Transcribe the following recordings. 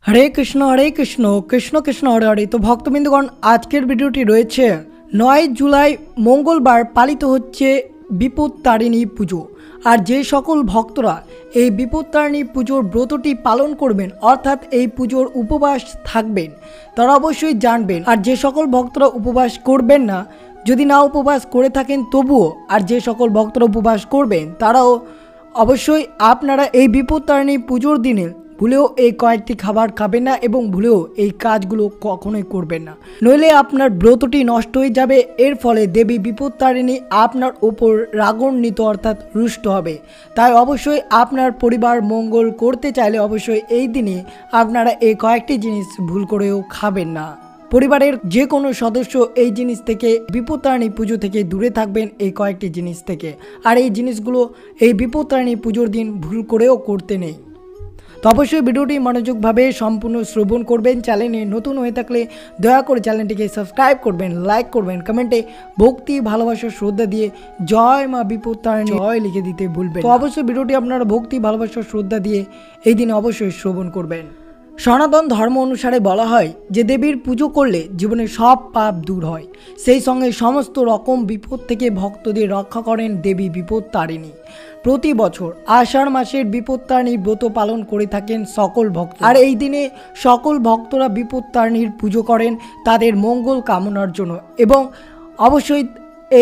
हरे कृष्ण कृष्ण कृष्ण हरे हरे। तो भक्तबिंदुगण आजकेर भिडियोटी रयेछे 9 जुलाई मंगलवार पालित होच्छे विपत्तारिणी पुजो। और जे सकल भक्तरा এই বিপত্তারিণী পুজোর ব্রতটি পালন করবেন অর্থাৎ এই পুজোর উপবাস থাকবেন তারা অবশ্যই জানবেন। আর যে সকল ভক্তরা উপবাস করবেন না, যদি না উপবাস করে থাকেন তবুও, আর যে সকল ভক্তরা উপবাস করবেন তারাও অবশ্যই আপনারা এই বিপত্তারিণী পুজোর দিনে ভুলেও এই কয়েকটি খাবার খাবেন না এবং ভুলেও এই কাজগুলো কখনোই করবেন না, নইলে আপনার ব্রতটি নষ্ট হয়ে যাবে। এর ফলে দেবী বিপত্তারিণী আপনার উপর রাগান্বিত অর্থাৎ রুষ্ট হবে। তাই অবশ্যই আপনার পরিবার মঙ্গল করতে চাইলে অবশ্যই এই দিনে আপনারা এই কয়েকটি জিনিস ভুল করেও খাবেন না। পরিবারের যে কোনো সদস্য এই জিনিস থেকে বিপত্তারিণী পুজো থেকে দূরে থাকবেন, এই কয়েকটি জিনিস থেকে। আর এই জিনিসগুলো এই বিপত্তারিণী পুজোর দিন ভুল করেও করতে নেই। তো অবশ্যই ভিডিওটি মনোযোগভাবে সম্পূর্ণ শ্রবণ করবেন। চ্যানেলে নতুন হয়ে থাকলে দয়া করে চ্যানেলটিকে সাবস্ক্রাইব করবেন, লাইক করবেন, কমেন্টে ভক্তি ভালোবাসা শ্রদ্ধা দিয়ে জয় মা বিপত্তারিণী জয় লিখে দিতে ভুলবেন। তো অবশ্যই ভিডিওটি আপনারা ভক্তি ভালোবাসা শ্রদ্ধা দিয়ে এই দিনে অবশ্যই শ্রবণ করবেন। সনাতন ধর্ম অনুসারে বলা হয় যে দেবীর পুজো করলে জীবনে সব পাপ দূর হয়, সেই সঙ্গে সমস্ত রকম বিপদ থেকে ভক্তদের রক্ষা করেন দেবী বিপত্তারিণী। প্রতি বছর আষাঢ় মাসের বিপত্তারিণী ব্রত পালন করে থাকেন সকল ভক্ত। আর এই দিনে সকল ভক্তরা বিপত্তারিণীর পুজো করেন তাদের মঙ্গল কামনার জন্য। এবং অবশ্যই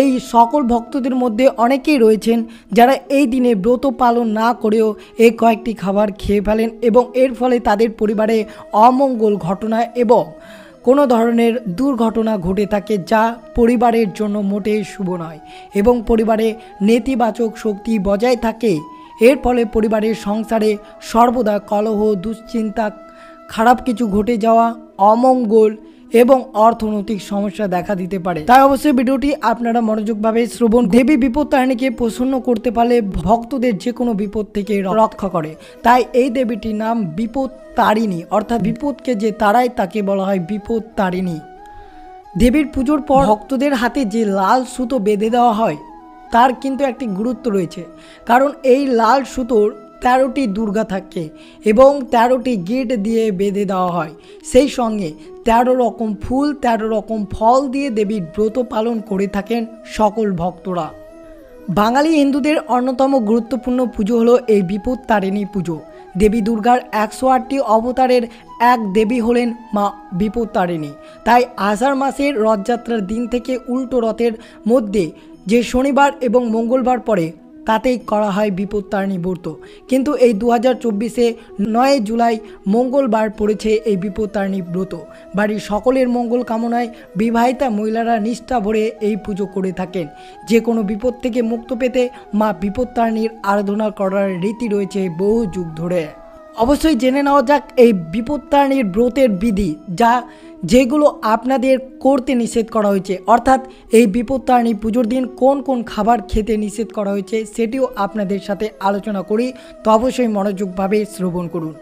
এই সকল ভক্তদের মধ্যে অনেকেই রয়েছেন যারা এই দিনে ব্রত পালন না করেও এই কয়েকটি খাবার খেয়ে ফেলেন এবং এর ফলে তাদের পরিবারে অমঙ্গল ঘটনা এবং কোনো ধরনের দুর্ঘটনা ঘটে থাকে, যা পরিবারের জন্য মোটেই শুভ নয় এবং পরিবারে নেতিবাচক শক্তি বজায় থাকে। এর ফলে পরিবারের সংসারে সর্বদা কলহ, দুশ্চিন্তা, খারাপ কিছু ঘটে যাওয়া, অমঙ্গল এবং অর্থনৈতিক সমস্যা দেখা দিতে পারে। তাই অবশ্যই ভিডিওটি আপনারা মনোযোগভাবে শ্রবণ। দেবী বিপত্তারিণীকে প্রসন্ন করতে পারলে ভক্তদের যে কোনো বিপদ থেকে রক্ষা করে। তাই এই দেবীটির নাম বিপত্তারিণী, অর্থাৎ বিপদকে যে তারাই তাকে বলা হয় বিপত্তারিণী। দেবীর পুজোর পর ভক্তদের হাতে যে লাল সুতো বেঁধে দেওয়া হয় তার কিন্তু একটি গুরুত্ব রয়েছে, কারণ এই লাল সুতোর 13টি দুর্গা থাকে এবং 13টি গিট দিয়ে বেঁধে দেওয়া হয়। সেই সঙ্গে 13 রকম ফুল, 13 রকম ফল দিয়ে দেবীর ব্রত পালন করে থাকেন সকল ভক্তরা। বাঙালি হিন্দুদের অন্যতম গুরুত্বপূর্ণ পুজো হলো এই বিপত্তারিণী পুজো। দেবী দুর্গার 108টি অবতারের এক দেবী হলেন মা বিপত্তারিণী। তাই আষাঢ় মাসের রথযাত্রার দিন থেকে উল্টো রথের মধ্যে যে শনিবার এবং মঙ্গলবার পড়ে তাতেই করা হয় বিপত্তারিণী ব্রত। কিন্তু এই 2024-এ 9 জুলাই মঙ্গলবার পড়েছে এই বিপত্তারিণী ব্রত। বাড়ির সকলের মঙ্গল কামনায় বিবাহিতা মহিলারা নিষ্ঠা ভরে এই পুজো করে থাকেন। যে কোনো বিপদ থেকে মুক্ত পেতে মা বিপত্তারিণীর আরাধনা করার রীতি রয়েছে বহু যুগ ধরে। অবশ্যই জেনে নেওয়া যাক এই বিপত্তারিণীর ব্রতের বিধি, যেগুলো আপনাদের করতে নিষেধ করা হয়েছে, অর্থাৎ এই বিপত্তারিণী পুজোর দিন কোন কোন খাবার খেতে নিষেধ করা হয়েছে সেটিও আপনাদের সাথে আলোচনা করি। তো অবশ্যই মনোযোগভাবে শ্রবণ করুন।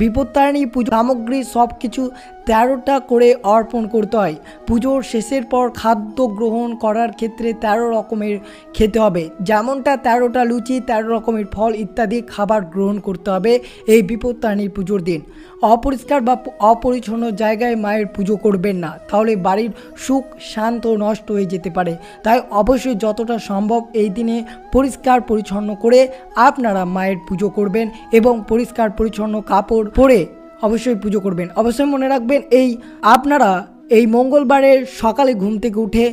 বিপত্তারিণী পুজো সামগ্রী সব কিছু 13টা করে অর্পণ করতে হয়। পুজোর শেষের পর খাদ্য গ্রহণ করার ক্ষেত্রে 13 রকমের খেতে হবে, যেমনটা 13টা লুচি, 13 রকমের ফল ইত্যাদি খাবার গ্রহণ করতে হবে এই বিপত্তারিণী পুজোর দিন। অপরিষ্কার বা অপরিচ্ছন্ন জায়গায় মায়ের পুজো করবেন না, তাহলে বাড়ির সুখ শান্ত নষ্ট হয়ে যেতে পারে। তাই অবশ্যই যতটা সম্ভব এই দিনে পরিষ্কার পরিচ্ছন্ন করে আপনারা মায়ের পুজো করবেন এবং পরিষ্কার পরিচ্ছন্ন কাপড় পরে অবশ্যই পুজো করবেন। অবশ্যই মনে রাখবেন আপনারা এই মঙ্গলবারের সকালে ঘুম থেকে উঠে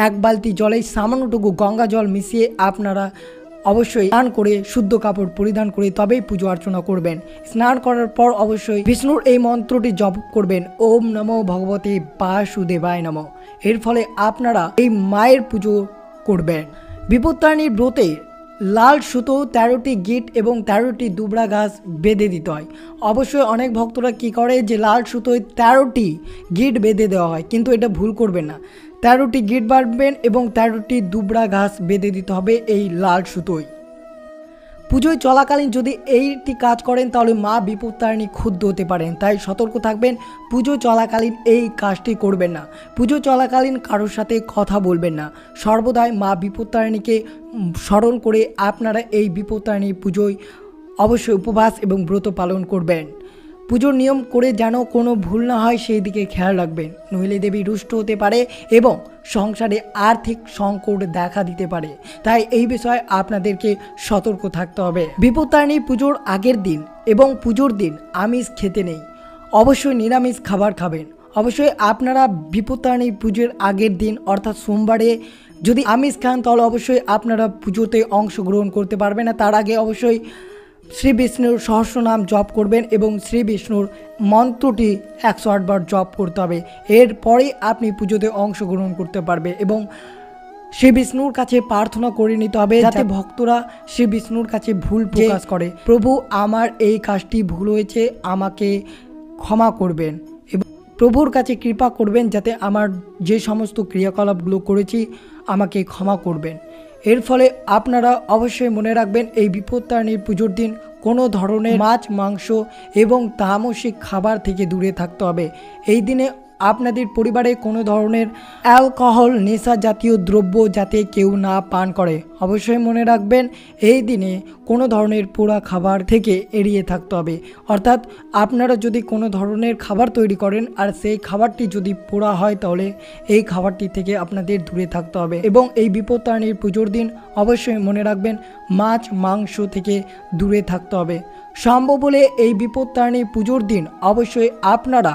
এক বালতি জলে সামান্যটুকু গঙ্গা জল মিশিয়ে আপনারা অবশ্যই স্নান করে শুদ্ধ কাপড় পরিধান করে তবেই পুজো অর্চনা করবেন। স্নান করার পর অবশ্যই বিষ্ণুর এই মন্ত্রটি জপ করবেন, ওম নমো ভগবতে বাসুদেবায় নমঃ। এর ফলে আপনারা এই মায়ের পুজো করবেন। বিপত্তারিণীর ব্রতে লাল সুতো 13টি গিট এবং 13টি দুবরা ঘাস বেঁধে দিতে হয়। অবশ্যই অনেক ভক্তরা কি করে যে লাল সুতোয় 13টি গিট বেঁধে দেওয়া হয়, কিন্তু এটা ভুল করবেন না। 13টি গিট বাঁধবেন এবং 13টি দুবরা ঘাস বেঁধে দিতে হবে এই লাল সুতোয়। পুজোয় চলাকালীন যদি এইটি কাজ করেন তাহলে মা বিপত্তারিণী ক্ষুব্ধ হতে পারেন, তাই সতর্ক থাকবেন। পুজো চলাকালীন এই কাজটি করবেন না। পুজো চলাকালীন কারোর সাথে কথা বলবেন না। সর্বদাই মা বিপত্তারিণীকে স্মরণ করে আপনারা এই বিপত্তারিণী পুজোয় অবশ্যই উপবাস এবং ব্রত পালন করবেন। পুজোর নিয়ম করে যেন কোনো ভুল না হয় সেই দিকে খেয়াল রাখবেন, নইলে দেবী রুষ্ট হতে পারে এবং সংসারে আর্থিক সংকট দেখা দিতে পারে। তাই এই বিষয়ে আপনাদেরকে সতর্ক থাকতে হবে। বিপত্তারিণী পুজোর আগের দিন এবং পুজোর দিন আমিষ খেতে নেই, অবশ্যই নিরামিষ খাবার খাবেন। অবশ্যই আপনারা বিপত্তারিণী পুজোর আগের দিন অর্থাৎ সোমবারে যদি আমিষ খান তাহলে অবশ্যই আপনারা পুজোতে অংশগ্রহণ করতে পারবেন না। তার আগে অবশ্যই শ্রী বিষ্ণুর সহস্রনাম জপ করবেন এবং শ্রী বিষ্ণুর মন্ত্রটি 108 বার জপ করতে হবে। এরপরেই আপনি পুজোতে অংশগ্রহণ করতে পারবে এবং শ্রী বিষ্ণুর কাছে প্রার্থনা করে নিতে হবে যাতে ভক্তরা শ্রী বিষ্ণুর কাছে ভুল প্রকাশ করে, প্রভু আমার এই কাজটি ভুল হয়েছে, আমাকে ক্ষমা করবেন এবং প্রভুর কাছে কৃপা করবেন যাতে আমার যে সমস্ত ক্রিয়াকলাপগুলো করেছি আমাকে ক্ষমা করবেন। এর ফলে আপনারা অবশ্যই মনে রাখবেন এই বিপত্তারিণীর পুজোর দিন কোনো ধরনের মাছ, মাংস এবং তামসিক খাবার থেকে দূরে থাকতে হবে। এই দিনে আপনাদের পরিবারে কোনো ধরনের অ্যালকোহল, নেশা জাতীয় দ্রব্য যাতে কেউ না পান করে। অবশ্যই মনে রাখবেন এই দিনে কোনো ধরনের পোড়া খাবার থেকে এড়িয়ে থাকতে হবে। অর্থাৎ আপনারা যদি কোনো ধরনের খাবার তৈরি করেন আর সেই খাবারটি যদি পোড়া হয় তাহলে এই খাবারটি থেকে আপনাদের দূরে থাকতে হবে এবং এই বিপত্তারিণীর পুজোর দিন অবশ্যই মনে রাখবেন মাছ, মাংস থেকে দূরে থাকতে হবে। সম্ভব হলে এই বিপত্তারিণী পুজোর দিন অবশ্যই আপনারা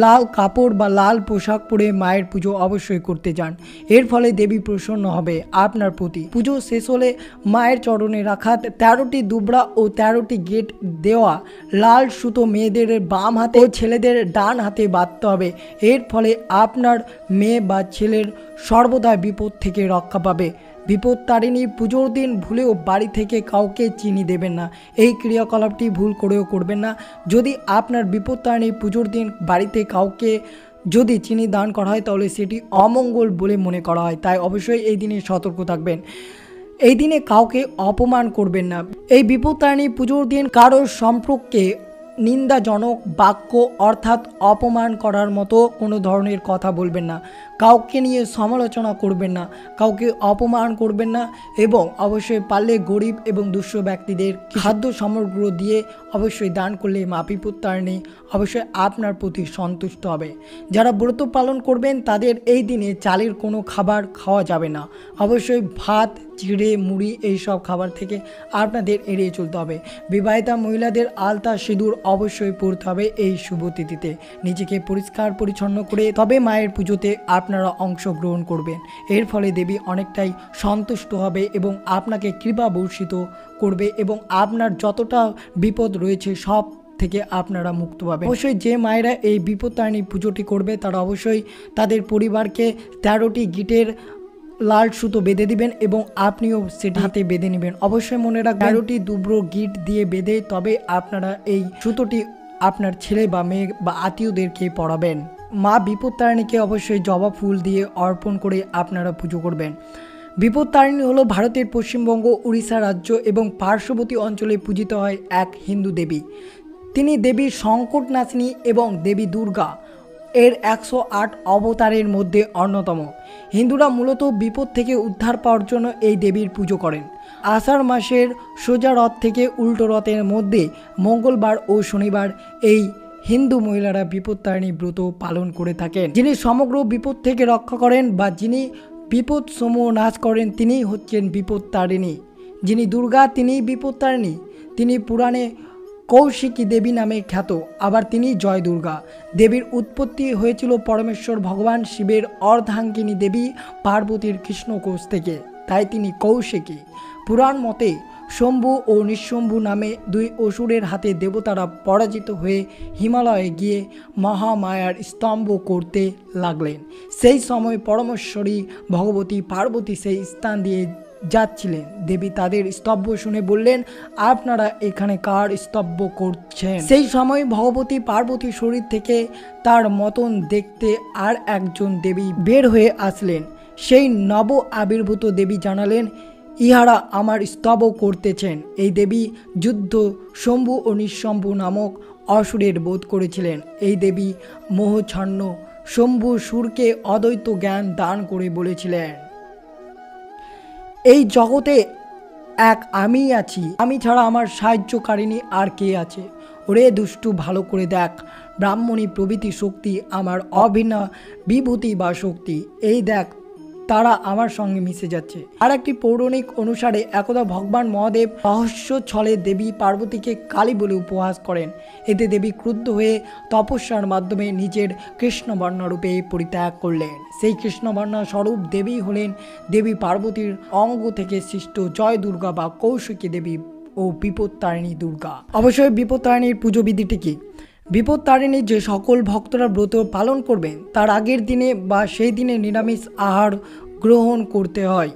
লাল কাপড় বা লাল পোশাক পরে মায়ের পুজো অবশ্যই করতে যান। এর ফলে দেবী প্রসন্ন হবে আপনার প্রতি। পুজো শেষ হলে মায়ের চরণে রাখা 13টি দুবড়া ও 13টি গেট দেওয়া লাল সুতো মেয়েদের বাম হাতে ও ছেলেদের ডান হাতে বাঁধতে হবে। এর ফলে আপনার মেয়ে বা ছেলের সর্বদা বিপদ থেকে রক্ষা পাবে। বিপত্তারিণী পুজোর দিন ভুলেও বাড়ি থেকে কাউকে চিনি দেবেন না, এই ক্রিয়াকলাপটি ভুল করেও করবেন না। যদি আপনার বিপত্তারিণী পুজোর দিন বাড়িতে কাউকে যদি চিনি দান করা হয় তাহলে সেটি অমঙ্গল বলে মনে করা হয়, তাই অবশ্যই এই দিনে সতর্ক থাকবেন। এই দিনে কাউকে অপমান করবেন না। এই বিপত্তারিণী পুজোর দিন কারোর সম্পর্কে নিন্দাজনক বাক্য অর্থাৎ অপমান করার মতো কোনো ধরনের কথা বলবেন না, কাউকে নিয়ে সমালোচনা করবেন না, কাউকে অপমান করবেন না এবং অবশ্যই পারলে গরিব এবং দুঃস্থ ব্যক্তিদের খাদ্য সামগ্রী দিয়ে অবশ্যই দান করলে মা বিপত্তারিণী অবশ্যই আপনার প্রতি সন্তুষ্ট হবে। যারা ব্রত পালন করবেন তাদের এই দিনে চালের কোনো খাবার খাওয়া যাবে না, অবশ্যই ভাত, চিড়ে, মুড়ি এইসব খাবার থেকে আপনাদের এড়িয়ে চলতে হবে। বিবাহিতা মহিলাদের আলতা, সিঁদুর অবশ্যই পড়তে হবে এই শুভ তিথিতে। নিজেকে পরিষ্কার পরিচ্ছন্ন করে তবে মায়ের পুজোতে আপনারা অংশগ্রহণ করবেন। এর ফলে দেবী অনেকটাই সন্তুষ্ট হবে এবং আপনাকে কৃপা বর্ষিত করবে এবং আপনার যতটা বিপদ রয়েছে সব থেকে আপনারা মুক্ত পাবেন। অবশ্যই যে মায়েরা এই বিপত্তারিণী পুজোটি করবে তারা অবশ্যই তাদের পরিবারকে 13টি গিটের লাল সুতো বেঁধে দিবেন এবং আপনিও সেটা হাতে বেঁধে নেবেন। অবশ্যই মনে রাখবেন 13টি দুব্রো গিট দিয়ে বেঁধে তবে আপনারা এই সুতোটি আপনার ছেলে বা মেয়ে বা আত্মীয়দেরকে পরাবেন। মা বিপত্তারিণীকে অবশ্যই জবা ফুল দিয়ে অর্পণ করে আপনারা পুজো করবেন। বিপত্তারিণী হলো ভারতের পশ্চিমবঙ্গ, উড়িষ্যা রাজ্য এবং পার্শ্ববর্তী অঞ্চলে পূজিত হয় এক হিন্দু দেবী। তিনি দেবী সংকটনাশিনী এবং দেবী দুর্গা এর 108 অবতারের মধ্যে অন্যতম। হিন্দুরা মূলত বিপদ থেকে উদ্ধার পাওয়ার জন্য এই দেবীর পুজো করেন। আষাঢ় মাসের সোজা রথ থেকে উল্টো রথের মধ্যে মঙ্গলবার ও শনিবার এই হিন্দু মহিলারা বিপত্তারিণী ব্রত পালন করে থাকেন। যিনি সমগ্র বিপদ থেকে রক্ষা করেন বা যিনি বিপদ সমূহ নাশ করেন তিনিই হচ্ছেন বিপত্তারিণী। যিনি দুর্গা তিনিই বিপত্তারিণী। তিনি পুরাণে কৌশিকী দেবী নামে খ্যাত, আবার তিনি জয় দুর্গা। দেবীর উৎপত্তি হয়েছিল পরমেশ্বর ভগবান শিবের অর্ধাঙ্গিনী দেবী পার্বতীর কৃষ্ণকোষ থেকে, তাই তিনি কৌশিকী। পুরাণ মতে শম্ভু ও নিঃশম্ভু নামে দুই অসুরের হাতে দেবতারা পরাজিত হয়ে হিমালয়ে গিয়ে মহামায়ার স্তম্ভ করতে লাগলেন। সেই সময় পরমেশ্বরী ভগবতী পার্বতী সেই স্থান দিয়ে যাচ্ছিলেন। দেবী তাদের স্তব্ধ শুনে বললেন, আপনারা এখানে কার স্তব্ধ করছেন? সেই সময় ভগবতী পার্বতীর শরীর থেকে তার মতন দেখতে আর একজন দেবী বের হয়ে আসলেন। সেই নব আবির্ভূত দেবী জানালেন, ইহারা আমার স্তব করতেছেন। এই দেবী যুদ্ধ শম্ভু ও নিঃশম্ভু নামক অসুরের বধ করেছিলেন। এই দেবী মোহচ্ছন্ন শম্ভু সুরকে অদ্বৈত জ্ঞান দান করে বলেছিলেন, এই জগতে এক আমিই আছি, আমি ছাড়া আমার সাহায্যকারিণী আর কে আছে? ওরে দুষ্টু ভালো করে দেখ, ব্রাহ্মণী প্রভৃতি শক্তি আমার অভিন্ন বিভূতি বা শক্তি, এই দেখ তারা আমার সঙ্গে মিশে যাচ্ছে। আর একটি পৌরাণিক অনুসারে একদা ভগবান মহাদেব রহস্য ছলে দেবী পার্বতীকে কালী বলে উপহাস করেন। এতে দেবী ক্রুদ্ধ হয়ে তপস্যার মাধ্যমে নিজের কৃষ্ণবর্ণ রূপে পরিত্যাগ করলেন। সেই কৃষ্ণবর্ণ স্বরূপ দেবী হলেন দেবী পার্বতীর অঙ্গ থেকে সৃষ্ট জয় দুর্গা বা কৌশিকী দেবী ও বিপত্তারিণী দুর্গা। অবশ্যই বিপত্তারিণীর পুজো বিধিটি কি? বিপত্তারিণীর যে সকল ভক্তরা ব্রত পালন করবেন তার আগের দিনে বা সেই দিনে নিরামিষ আহার গ্রহণ করতে হয়।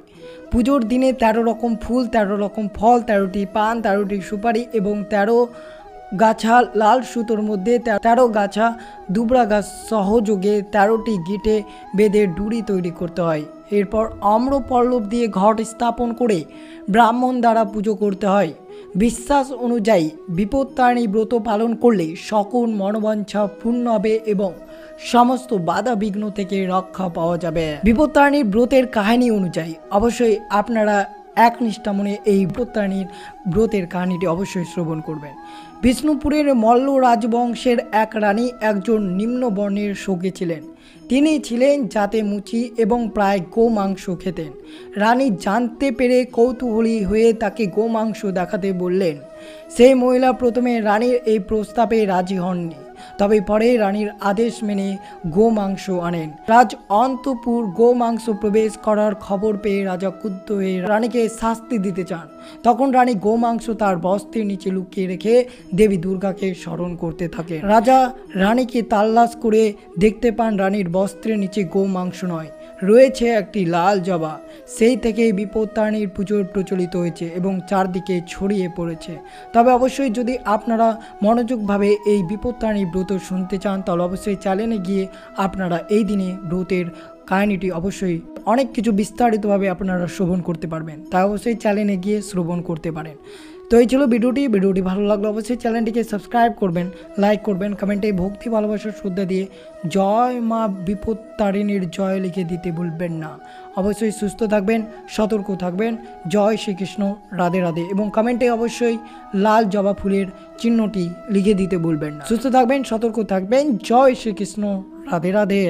পুজোর দিনে 13 রকম ফুল, 13 রকম ফল, 13টি পান, 13টি সুপারি এবং 13 গাছা লাল সুতোর মধ্যে 13 গাছা দুবরা গাছ সহযোগে 13টি গিটে বেঁধে ডুরি তৈরি করতে হয়। এরপর আম্র পল্লব দিয়ে ঘট স্থাপন করে ব্রাহ্মণ দ্বারা পুজো করতে হয়। বিশ্বাস অনুযায়ী বিপত্তারিণী ব্রত পালন করলে সকল মনোবাঞ্ছা পূর্ণ হবে এবং সমস্ত বাধা বিঘ্ন থেকে রক্ষা পাওয়া যাবে। বিপত্তারিণীর ব্রতের কাহিনী অনুযায়ী অবশ্যই আপনারা একনিষ্ঠা মনে এই বিপত্তারিণীর ব্রতের কাহিনীটি অবশ্যই শ্রবণ করবেন। বিষ্ণুপুরের মল্ল রাজবংশের এক রানী একজন নিম্ন বর্ণের শোকে ছিলেন। তিনি ছিলেন জাতে মুচি এবং প্রায় গোমাংস খেতেন। রানী জানতে পেরে কৌতূহলী হয়ে তাকে গোমাংস দেখাতে বললেন। সেই মহিলা প্রথমে রানীর এই প্রস্তাবে রাজি হননি, তবে পরে রানীর আদেশ মেনে গোমাংস আনেন। রাজ অন্তপুর গোমাংস প্রবেশ করার খবর পেয়ে রাজা ক্রুদ্ধ হয়ে রানীকে শাস্তি দিতে চান। তখন রানী গোমাংস তার বস্ত্রের নিচে লুকিয়ে রেখে দেবী দুর্গাকে স্মরণ করতে থাকে। রাজা রানীকে তাল্লাশ করে দেখতে পান রানীর বস্ত্রের নিচে গোমাংস নয়, রয়েছে একটি লাল জবা। সেই থেকেই বিপত্তারিণীর পুজোর প্রচলিত হয়েছে এবং চারদিকে ছড়িয়ে পড়েছে। তবে অবশ্যই যদি আপনারা মনোযোগভাবে এই বিপত্তারিণী ব্রত শুনতে চান তাহলে অবশ্যই চ্যানেলে গিয়ে আপনারা এই দিনে ব্রতের কাহিনীটি অবশ্যই অনেক কিছু বিস্তারিতভাবে আপনারা শ্রবণ করতে পারবেন, তাই অবশ্যই চ্যানেলে গিয়ে শ্রবণ করতে পারেন। তো এই ছিল ভিডিওটি ভালো লাগলে অবশ্যই চ্যানেলটিকে সাবস্ক্রাইব করবেন, লাইক করবেন, কমেন্টে ভক্তি ভালোবাসার শ্রদ্ধা দিয়ে জয় মা বিপত্তারিণীর জয় লিখে দিতে ভুলবেন না। অবশ্যই সুস্থ থাকবেন, সতর্ক থাকবেন। জয় শ্রীকৃষ্ণ, রাধে রাধে, এবং কমেন্টে অবশ্যই লাল জবা ফুলের চিহ্নটি লিখে দিতে ভুলবেন না। সুস্থ থাকবেন, সতর্ক থাকবেন। জয় শ্রীকৃষ্ণ, রাধে রাধে।